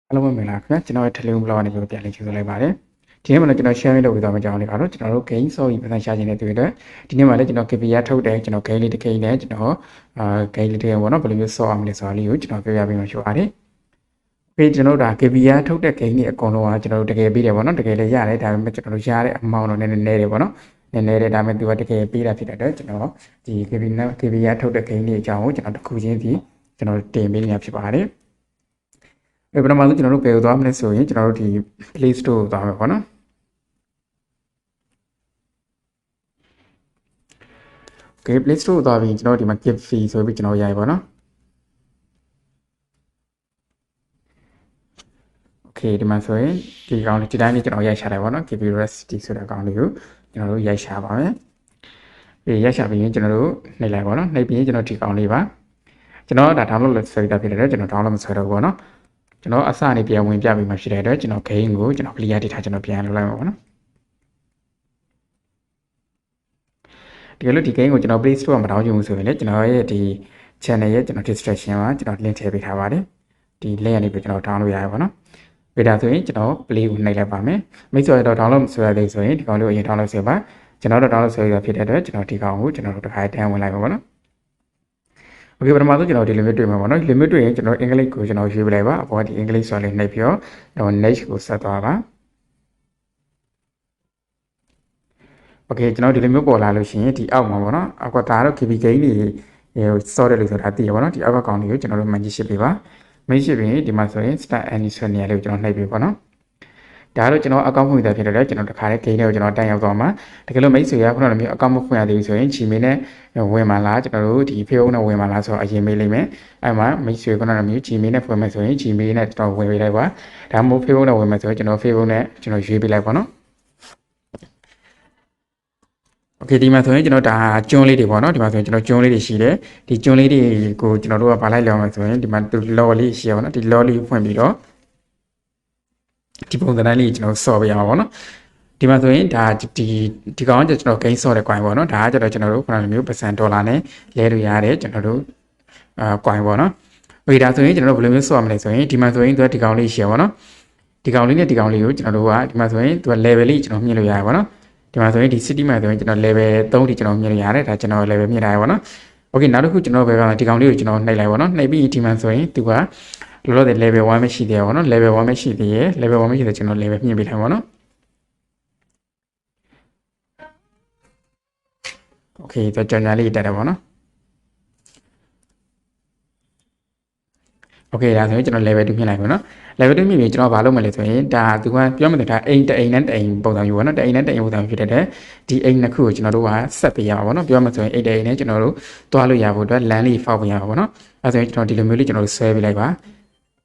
အားလုံးပဲမင်္ဂလာခင်ဗျာကျွန်တော်ရဲ့ Telegram blog ကနေပြန်လည်ကြိုဆိုလိုက်ပါတယ်ဒီနေ့မှာလည်းကျွန်တော် share လုပ်ပေးသွားမယ့်အကြောင်းလေးကတော့ကျွန်တော်တို့ gain source ကြီးပတ်စံရှာခြင်းတဲ့တွေ့တဲ့ဒီနေ့မှာလည်းကျွန်တော် Givvy ရထုတ်တယ်ကျွန်တော် gain လေးတစ် gain နဲ့ကျွန်တော်gain လေးတစ် gain ပေါ့နော်ဘယ်လိုမျိုး source အောင်လဲဆိုတာလေးကိုကျွန်တော်ပြောပြပေးမှာရှိပါတယ်ပြီးကျွန်တော်တို့ဒါ Givvy ရထုတ်တဲ့ gain တွေအကုန်လုံးကကျွန်တော်တို့တကယ်ပေးတယ်ပေါ့နော်တကယ်လည်းရတယ်ဒါပေမဲ့ကျွန်တော်တို့ရတဲ့ amount တော့နည်းနည်းတယ်ပေါ့နော်နည်းနည်းတယ်ဒါပေမဲ့သူကတကယ်ပေးတာဖြစ်တဲ့အတွက်ကျွန်တော်ဒီ Givvy ရထုတ်တဲ့ gain တွေအကြောင်းကိုကျွန်တော်တစ်ခုချင်းစီကျွန်တော်တင်ပေးနေတာဖြစ်ပါတယ်ပထမဆုံးကျွန်တော်တို့ဘယ်ကိုသွားမလဲဆိုရင်ကျွန်တော်တို့ဒီ Play Store ကိုသွားမယ်ပေါ့နော် Okay Play Store ကိုသွားပြီးကျွန်တော်ဒီမှာ Givvy ဆိုပြီးကျွန်တော်ရိုက်ပါနော် Okay ဒီမှာဆိုရင်ဒီကောင်လေးဒီတိုင်းလေးကျွန်တော်ရိုက်ရှာတယ်ပေါ့နော် Givvy Recipe ဆိုတဲ့ကောင်လေးကိုကျွန်တော်တို့ရိုက်ရှာပါမယ်ပြီးရိုက်ရှာပြီးရင်ကျွန်တော်တို့နှိပ်လိုက်ပါနော်နှိပ်ပြီးရင်ကျွန်တော်ဒီကောင်လေးပါကျွန်တော်ဒါ download လုပ်ဆွဲတာဖြစ်တယ်ကျွန်တော် download မဆွဲတော့ဘူးပေါ့နော်ကျွန်တော်အစနေပြန်ဝင်ပြပြီးမှရှိတဲ့အတွက်ကျွန်တော် gain ကိုကျွန်တော် clear data ကျွန်တော်ပြန်လုပ်လိုက်မှာပေါ့နော်ဒီလိုဒီ gain ကိုကျွန်တော် Play Store မှာမတောင်းချင်ဘူးဆိုရင်လည်းကျွန်တော်ရဲ့ဒီ channel ရဲ့ကျွန်တော် description မှာကျွန်တော် link ထည့်ပေးထားပါတယ်ဒီ link ကနေပြီးကျွန်တော် download ရရပါတော့ဝေဒါဆိုရင်ကျွန်တော် play ကိုနှိပ်လိုက်ပါမယ်မိတ်ဆွေတော့ download မဆွဲရသေးဆိုရင်ဒီကောင်လေးကိုအရင် download ဆွဲပါကျွန်တော်တို့ download ဆွဲရဖြစ်တဲ့အတွက်ကျွန်တော်ဒီကောင်ကိုကျွန်တော်တို့တစ်ခါတန်းဝင်လိုက်ပါပေါ့နော်โอเคပထမဆုံးကျွန်တော်ဒီ limit တွေ့မှာပေါ့နော် limit တွေ့ရင်ကျွန်တော် English ကိုကျွန်တော်ရွေးပြလိုက်ပါအပေါ်ကဒီ English ဆိုလေးနှိပ်ပြီးတော့ next ကိုဆက်သွားပါโอเคကျွန်တော်ဒီလိုမျိုးပေါ်လာလို့ရှိရင်ဒီအောက်မှာပေါ့နော်အောက်ကဒါတော့ Givvy gain တွေစော့တယ်လို့ဆိုတာသိရပါတော့ဒီအောက်ကကောင်လေးကိုကျွန်တော်တို့ membership ပေးပါ membership ပြီးဒီမှာဆိုရင် start any ဆိုနေရာလေးကိုကျွန်တော်နှိပ်ပေးပါနော်ဒါတော့ကျွန်တော်အကောင့်ဖွင့်ရဖြစ်တယ်ကျွန်တော်တခါလေး gain တွေကိုကျွန်တော်တိုင်ရောက်သွားမှာတကယ်လို့မိတ်ဆွေရခုနကမျိုးအကောင့်မဖွင့်ရသေးဘူးဆိုရင် Gmail နဲ့ဝင်မှာလားကျွန်တော်တို့ဒီ Facebook နဲ့ဝင်မှာလားဆိုတော့အရင်မေးလိမ့်မယ်အဲ့မှာမိတ်ဆွေခုနကမျိုး Gmail နဲ့ဖွင့်မယ်ဆိုရင် Gmail နဲ့ကျွန်တော်ဝင်ပေးလိုက်ပါဒါမှမဟုတ် Facebook နဲ့ဝင်မယ်ဆိုရင်ကျွန်တော် Facebook နဲ့ကျွန်တော်ရွေးပေးလိုက်ပါနော်โอเคဒီမှာဆိုရင်ကျွန်တော်ဒါကျွန်းလေးတွေပေါ့နော်ဒီမှာဆိုရင်ကျွန်တော်ကျွန်းလေးတွေရှိတယ်ဒီကျွန်းလေးတွေကိုကျွန်တော်တို့ကဗာလိုက်လောက်မှာဆိုရင်ဒီမှာလော်လေးရှိရပါတော့ဒီလော်လေးဖွင့်ပြီးတော့ဒီပုံစံတိုင်းလေးကျွန်တော်ဆော့ပေးရမှာပေါ့နော်ဒီမှာဆိုရင်ဒါဒီကောင်ကကျွန်တော် gain ဆော့တဲ့ coin ပေါ့နော်ဒါကကျတော့ကျွန်တော်တို့ခုနကမျိုး% ဒေါ်လာနဲ့လဲလို့ရတယ်ကျွန်တော်တို့coin ပေါ့နော်โอเคဒါဆိုရင်ကျွန်တော်တို့ဘယ်လိုမျိုးဆော့ရမလဲဆိုရင်ဒီမှာဆိုရင်သူကဒီကောင်လေးရှိရပါတော့ဒီကောင်လေးနဲ့ဒီကောင်လေးကိုကျွန်တော်တို့ကဒီမှာဆိုရင်သူက level လေးကျွန်တော်မြင့်လို့ရရပါတော့ဒီမှာဆိုရင်ဒီ city မှာဆိုရင်ကျွန်တော် level 3ထိကျွန်တော်မြင်လို့ရတယ်ဒါကျွန်တော် level မြင်ထားရပါတော့။ Okay နောက်တစ်ခုကျွန်တော်ဘယ်ကောင်ဒီကောင်လေးကိုကျွန်တော်နှိပ်လိုက်ပါတော့။နှိပ်ပြီးဒီမှာဆိုရင်သူကလောလောဆယ် level 1ပဲရှိသေးရပါတော့။ level 1ပဲရှိသေးရဲ့ level 1ပဲရှိသေးကျွန်တော် level မြင်ပေးထားပါတော့။ Okay တော့ကြောင်ညာလေးတက်တယ်ပါနော်။ Okay ဒါဆိုရင်ကျွန်တော် level 2မြင်လိုက်ပါနော်။ level 2မြင်ပြီးကျွန်တော်ဘာလုပ်မလဲဆိုရင်ဒါသူကပြောမှဒါအိမ်နဲ့အိမ်ပုံစံမျိုးပေါ့နော်။အိမ်နဲ့အိမ်ပုံစံဖြစ်တဲ့ဒီအိမ်နှစ်ခုကိုကျွန်တော်တို့ကဆက်ပေးရမှာပေါ့နော်။ပြောမှဆိုရင်အိမ်နဲ့အိမ်နဲ့ကျွန်တော်တို့တွားလို့ရဖို့အတွက်လမ်းလေးဖောက်ပေးရမှာပေါ့နော်။အဲဆိုရင်ကျွန်တော်ဒီလိုမျိုးလေးကျွန်တော်တို့ဆွဲပေးလိုက်ပါ။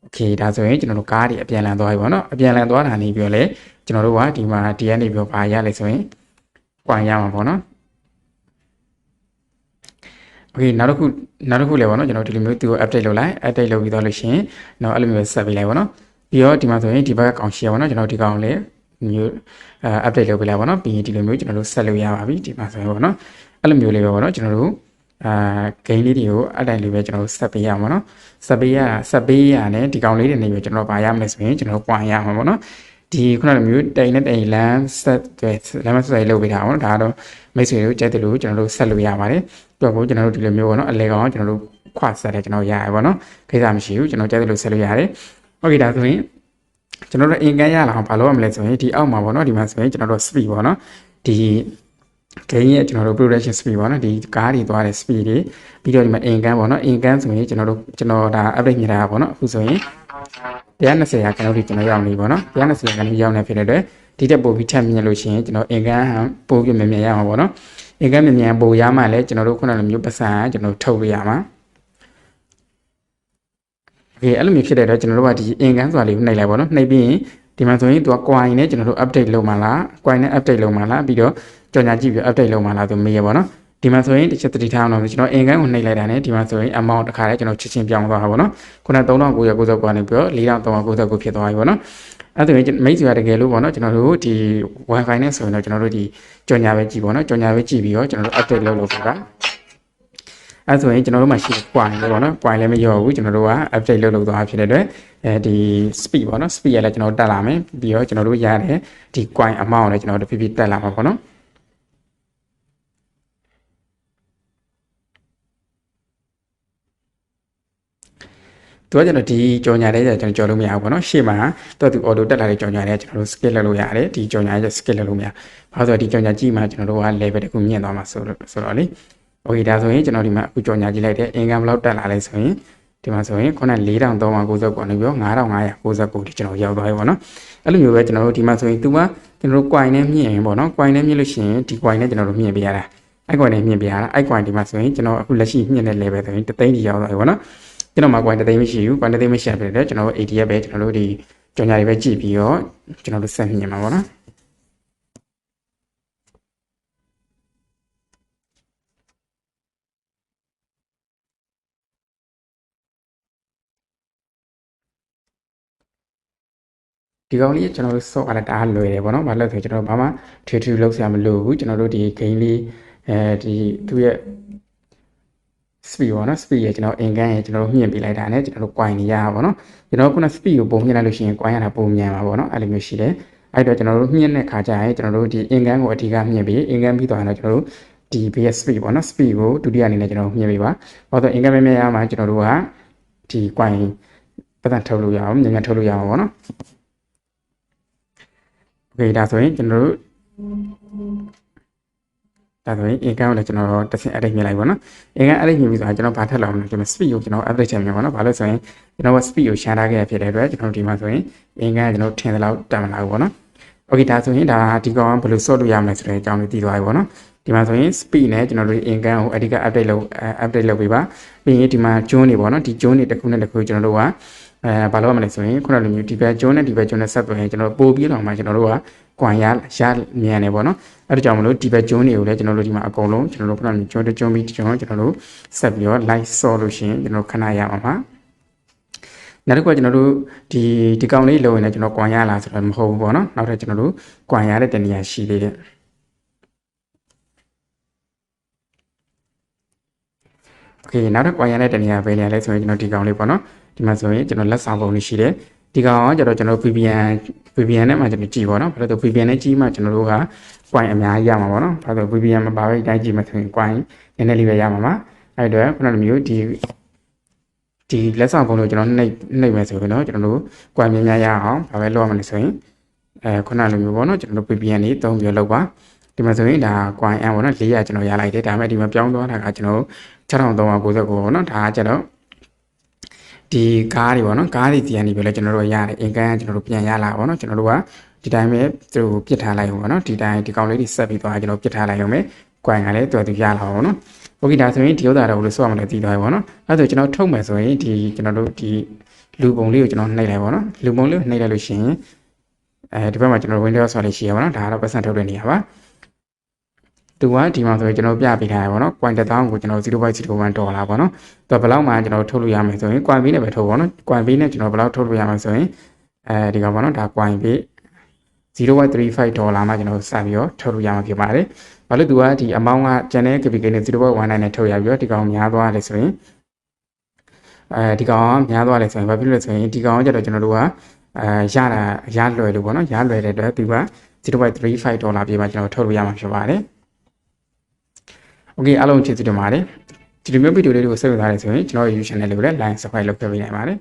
Okay ဒါဆိုရင်ကျွန်တော်တို့ကားတွေအပြန်လန်သွားပြီပေါ့နော်။အပြန်လန်သွားတာနေပြီးတော့လေကျွန်တော်တို့ကဒီမှာဒီကနေပြီးတော့ဘာရလဲဆိုရင် coin ရမှာပေါ့နော်။ Okay နောက်တစ်ခုလည်းပေါ့နော်ကျွန်တော်ဒီလိုမျိုးသူ့ကို update လုပ်လိုက် update လုပ်ပြီးတော့လို့ရှိရင်တော့အဲ့လိုမျိုးဆက်ပေးလိုက်ပေါ့နော်ပြီးတော့ဒီမှာဆိုရင်ဒီဘက်ကကောင်ရှယ်ပေါ့နော်ကျွန်တော်ဒီကောင်လည်းမျိုးupdate လုပ်ပေးလိုက်ပေါ့နော်ပြီးရင်ဒီလိုမျိုးကျွန်တော်တို့ဆက်လို့ရပါပြီဒီမှာဆိုရင်ပေါ့နော်အဲ့လိုမျိုးလေးပဲပေါ့နော်ကျွန်တော်တို့gain လေးတွေကိုအတိုင်းလေးပဲကျွန်တော်တို့ဆက်ပေးရမှာနော်ဆက်ပေးရနဲ့ဒီကောင်လေးတွေနေပြီးကျွန်တော်ဗာရမလဲဆိုရင်ကျွန်တော်တို့ coin ရမှာပေါ့နော်ဒီခုနကမျိုးတိန်နဲ့တိန်လမ်းဆက်လမ်းမဆက်လုပ်ပေးတာပေါ့နော်ဒါကတော့မိတ်ဆွေတို့ကြိုက်တယ်လို့ကျွန်တော်တို့ဆက်လို့ရပါတယ်ပြောဖို့ကျွန်တော်တို့ဒီလိုမျိုးပေါ့နော်အလဲကောင်ကျွန်တော်တို့ခွဆက်တယ်ကျွန်တော်ရရပါတော့ခိစ္စမရှိဘူးကျွန်တော်ကြိုက်တယ်လို့ဆက်လို့ရတယ်โอเคဒါဆိုရင်ကျွန်တော်တို့အင်ကန်ရလာအောင်ဘာလုပ်ရမလဲဆိုရင်ဒီအောက်မှာပေါ့နော်ဒီမှာဆိုရင်ကျွန်တော်တို့ speed ပေါ့နော်ဒီ gain ရဲ့ကျွန်တော်တို့ production speed ပေါ့နော်ဒီကားတွေသွားတဲ့ speed တွေပြီးတော့ဒီမှာအင်ကန်ပေါ့နော်အင်ကန်ဆိုရင်ကျွန်တော်ဒါ update မြင်တာပေါ့နော်အခုဆိုရင်120ရာခိုင်နှုန်းထိကျွန်တော်ရောက်နေပေါ့နော်120ရာခိုင်နှုန်းရောက်နေဖြစ်တဲ့အတွက်ဒီတက်ပို့ပြီးထပ်မြင်လို့ရှိရင်ကျွန်တော်အင်ကန်ပို့ပြီးမြန်ရမှာပေါ့နော်အင်ကန်မြန်ပို့ရမှလည်းကျွန်တော်တို့ခုနကမျိုးပတ်စံကျွန်တော်ထုတ်ပေးရမှာOkay အဲ့လိုမျိုးဖြစ်တဲ့တော့ကျွန်တော်တို့ကဒီအင်ကန်ဆိုတာလေးကိုနှိပ်လိုက်ပါတော့နှိပ်ပြီးရင်ဒီမှာဆိုရင်သူက coin နဲ့ကျွန်တော်တို့ update လုပ်မှာလား coin နဲ့ update လုပ်မှာလားပြီးတော့ကြော်ညာကြည့်ပြီး update လုပ်မှာလားဆိုမေးရပါတော့ဒီမှာဆိုရင်တစ်ချက်တတိထားအောင်လို့ကျွန်တော်အင်ကန်ကိုနှိပ်လိုက်တာနဲ့ဒီမှာဆိုရင် amount တစ်ခါတည်းကျွန်တော်ချက်ချင်းပြောင်းသွားတာပေါ့နော်ခုန3990ကနေပြီးတော့4399ဖြစ်သွားပြီပေါ့နော်အဲ့ဒါဆိုရင်မိတ်ဆွေရတကယ်လို့ပေါ့နော်ကျွန်တော်တို့ဒီ wifi နဲ့ဆိုရင်တော့ကျွန်တော်တို့ဒီကြော်ညာပဲကြည့်ပေါ့နော်ကြော်ညာပဲကြည့်ပြီးတော့ကျွန်တော်တို့ update လုပ်ပါ အဲဆိုရင်ကျွန်တော်တို့မှာရှိတဲ့ coin လေးပေါ့နော် coin လည်းမရောဘူးကျွန်တော်တို့က update လုပ်သွားဖြစ်တဲ့အတွက်ဒီ speed ပေါ့နော် speed ရလည်းကျွန်တော်တက်လာမယ်ပြီးတော့ကျွန်တော်တို့ရတဲ့ဒီ coin amount လည်းကျွန်တော်တို့တဖြည်းဖြည်းတက်လာမှာပေါ့နော်သူကကျွန်တော်ဒီကြော်ညာလေးကျွန်တော်ကြော်လို့မရဘူးပေါ့နော်ရှေ့မှာတော့သူ auto တက်လာတဲ့ကြော်ညာလေးကျွန်တော်တို့ skip လုပ်လို့ရတယ်ဒီကြော်ညာလေး skip လုပ်လို့မရဘာလို့ဆိုတော့ဒီကြော်ညာကြည့်မှကျွန်တော်တို့က level တစ်ခုမြင့်သွားမှာဆိုတော့လေ okay ဒါဆိုရင်ကျွန်တော်ဒီမှာအခုကြော်ညာကြည့်လိုက်တဲ့ income ဘယ်လောက်တက်လာလဲဆိုရင်ဒီမှာဆိုရင်ခုန4399ပေါ့နေပြီးတော့9599ဒီကျွန်တော်ရောက်သွားပြီပေါ့နော်အဲ့လိုမျိုးပဲကျွန်တော်တို့ဒီမှာဆိုရင်သူကကျွန်တော်တို့ coin နဲ့မြင့်ရင်ပေါ့နော် coin နဲ့မြင့်လို့ရှိရင်ဒီ coin နဲ့ကျွန်တော်တို့မြင့်ပေးရတာအဲ့ coin နဲ့မြင့်ပေးရတာအဲ့ coin ဒီမှာဆိုရင်ကျွန်တော်အခုလက်ရှိမြင့်တဲ့ level ဆိုရင်3သိန်းကြီးရောက်သွားပြီပေါ့နော်ကျွန်တော်မှာ coin 3သိန်းမရှိဘူး coin 3သိန်းမရှိရဖြစ်တယ်ကျွန်တော်တို့ ATF ပဲကျွန်တော်တို့ဒီကြော်ညာတွေပဲကြည့်ပြီးတော့ကျွန်တော်တို့ဆက်မြင့်မှာပေါ့နော်ဒီကောင်လေးကျွန်တော်တို့ဆော့ရတာအားလွယ်တယ်ပေါ့နော်။ဘာလို့လဲဆိုကျွန်တော်ဘာမှထွေထွေလောက်ဆရာမလိုဘူးကျွန်တော်တို့ဒီ game လေးဒီသူ့ရဲ့ speed ပေါ့နော် speed ရဲ့ကျွန်တော် income ရဲ့ကျွန်တော်တို့မြင့်ပေးလိုက်တာနဲ့ကျွန်တော်တို့ coin နေရပါပေါ့နော်။ကျွန်တော်ခုန speed ကိုပုံမြင့်လိုက်လို့ရှိရင် coin ရတာပုံမြန်ပါပေါ့နော်။အဲ့လိုမျိုးရှိတယ်။အဲ့တော့ကျွန်တော်တို့မြင့်တဲ့ခါကျရင်ကျွန်တော်တို့ဒီ income ကိုအဓိကမြင့်ပြီး income ပြီးသွားရင်တော့ကျွန်တော်တို့ဒီ base speed ပေါ့နော် speed ကိုဒုတိယအနေနဲ့ကျွန်တော်မြင့်ပေးပါ။ဘာလို့ income မြင့်ရမှာကျွန်တော်တို့ကဒီ coin ပတ်သက်ထုတ်လို့ရအောင်မြန်မြန်ထုတ်လို့ရအောင်ပေါ့နော်။ okay ဒါဆိုရင်ကျွန်တော်တို့ဒါဆိုရင် income ကိုလည်းကျွန်တော်တစ်ဆင့် edit မြင်လိုက်ပါတော့ income edit မြင်ပြီးဆိုတော့ကျွန်တော်ဘာထပ်လောက်မလဲကျွန်တော် speed ကိုကျွန်တော် update ချက်မြင်ပါတော့ဘာလို့ဆိုရင်ကျွန်တော်က speed ကိုရှာထားခဲ့ရဖြစ်တဲ့အတွက်ကျွန်တော်ဒီမှာဆိုရင် income ကျွန်တော်ထင်တဲ့လောက်တက်မလာဘူးပေါ့နော် okay ဒါဆိုရင်ဒါဒီကောင်ဘယ်လို sort လို့ရမလဲဆိုတဲ့အကြောင်းလေးသိသွားပြီပေါ့နော်ဒီမှာဆိုရင် speed နဲ့ကျွန်တော်တို့ income ကိုအဓိက update လုပ်ပေးပါပြီးရင်ဒီမှာ zone တွေပေါ့နော်ဒီ zone တွေတစ်ခုနဲ့တစ်ခုကျွန်တော်တို့ကဘာလို့ရမလဲဆိုရင်ခုနလိုမျိုးဒီဘက် zone နဲ့ဒီဘက် zone နဲ့ဆက်သွယ်ရင်ကျွန်တော်ပို့ပြီးတော့မှကျွန်တော်တို့က coin ရမြန်နေပေါ့နော်အဲ့ဒါကြောင့်မလို့ဒီဘက် zone တွေကိုလည်းကျွန်တော်တို့ဒီမှာအကုန်လုံးကျွန်တော်တို့ခုနလို zone တစ် zone ပြီး zone ကျွန်တော်တို့ဆက်ပြီးတော့ live sort လို့ရှိရင်ကျွန်တော်ခဏရအောင်ပါနောက်တစ်ခုကကျွန်တော်တို့ဒီကောင်လေးလိုရင်လည်းကျွန်တော် coin ရလာဆိုတော့မဟုတ်ဘူးပေါ့နော်နောက်ထပ်ကျွန်တော်တို့ coin ရတဲ့တနေရာရှိသေးတယ်okay နောက်တစ် coin ရတဲ့တနေရာပဲနေရာလဲဆိုရင်ကျွန်တော်ဒီကောင်လေးပေါ့နော်ဒီမှာဆိုရင်ကျွန်တော်လက်ဆောင်ပုံလေးရှိတယ်ဒီကောင်ကကျတော့ကျွန်တော် VPN နဲ့မှကျွန်တော်ကြည့်ပါတော့ဘာလို့လဲ VPN နဲ့ကြည့်မှကျွန်တော်တို့က coin အများကြီးရမှာပေါ့နော်ဘာလို့ VPN မှာပါပဲအတိုင်းကြည့်မှဆိုရင် coin နည်းနည်းလေးပဲရမှာပါအဲ့တော့ခုနလိုမျိုးဒီလက်ဆောင်ပုံလို့ကျွန်တော်နှိပ်မယ်ဆိုရင်တော့ကျွန်တော်တို့ coin များများရအောင်ဘာပဲလုပ်ရမလဲဆိုရင်ခုနလိုမျိုးပေါ့နော်ကျွန်တော်တို့ VPN လေးသုံးပြီးလုပ်ပါဒီမှာဆိုရင်ဒါ coin အန်ပေါ့နော်400ကျွန်တော်ရလိုက်တယ်ဒါပေမဲ့ဒီမှာပြောင်းသွားတာကကျွန်တော်6399ပေါ့နော်ဒါကကျတော့ဒီကားတွေပေါ့နော်ကားတွေဒီကနေပဲလဲကျွန်တော်တို့ရတယ်အင်ကန်ကကျွန်တော်တို့ပြန်ရလာပေါ့နော်ကျွန်တော်တို့ကဒီတိုင်းပဲသူ့ကိုပြစ်ထားလိုက်ပေါ့နော်ဒီတိုင်းဒီကောင်လေးတွေဆက်ပြီးသွားကျွန်တော်ပြစ်ထားလိုက်ရုံပဲ coin ကလည်းသူရလာပါပေါ့နော်โอเคဒါဆိုရင်ဒီဥစ္စာတော့ဘယ်လိုဆော့ရမလဲသိသွားပြီပေါ့နော်အဲ့ဒါဆိုကျွန်တော်ထုတ်မယ်ဆိုရင်ဒီကျွန်တော်တို့ဒီလူပုံလေးကိုကျွန်တော်နှိပ်လိုက်ပေါ့နော်လူပုံလေးကိုနှိပ်လိုက်လို့ရှိရင်ဒီဘက်မှာကျွန်တော် Windows ဆော့လေးရှိရပါတော့ဒါကတော့ပတ်စံထုတ်တဲ့နေရာပါသူကဒီမှာဆိုရင်ကျွန်တော်ပြပေးထားရပါတော့ coin 1000ကိုကျွန်တော် 0.01 ဒေါ်လာပေါ့နော်သူဘယ်လောက်မှကျွန်တော်ထုတ်လို့ရမယ်ဆိုရင် coin B နဲ့ပဲထုတ်ပါတော့ coin B နဲ့ကျွန်တော်ဘယ်လောက်ထုတ်လို့ရမှာဆိုရင်ဒီကောင်ပေါ့နော်ဒါ coin B 0.35 ဒေါ်လာမှကျွန်တော်စပြီးတော့ထုတ်လို့ရမှာဖြစ်ပါတယ်ဘာလို့သူကဒီ amount က channel KPK နဲ့ 0.19 နဲ့ထုတ်ရပြီးတော့ဒီကောင်များသွားတယ်ဆိုရင်ဒီကောင်များသွားတယ်ဆိုရင်ဘာဖြစ်လို့လဲဆိုရင်ဒီကောင်ကကျတော့ကျွန်တော်တို့ကရလွယ်လို့ပေါ့နော်ရလွယ်တဲ့အတွက်သူက 0.35 ဒေါ်လာပြေးမှကျွန်တော်ထုတ်လို့ရမှာဖြစ်ပါတယ်โอเคအားလုံးကျေးဇူးတင်ပါတယ်ဒီလိုမျိုးဗီဒီယိုလေးတွေကိုဆက်ယူထားတယ်ဆိုရင်ကျွန်တော်ရဲ့ YouTube channel လေးကိုလည်း like subscribe လုပ်ပေးနိုင်ပါတယ်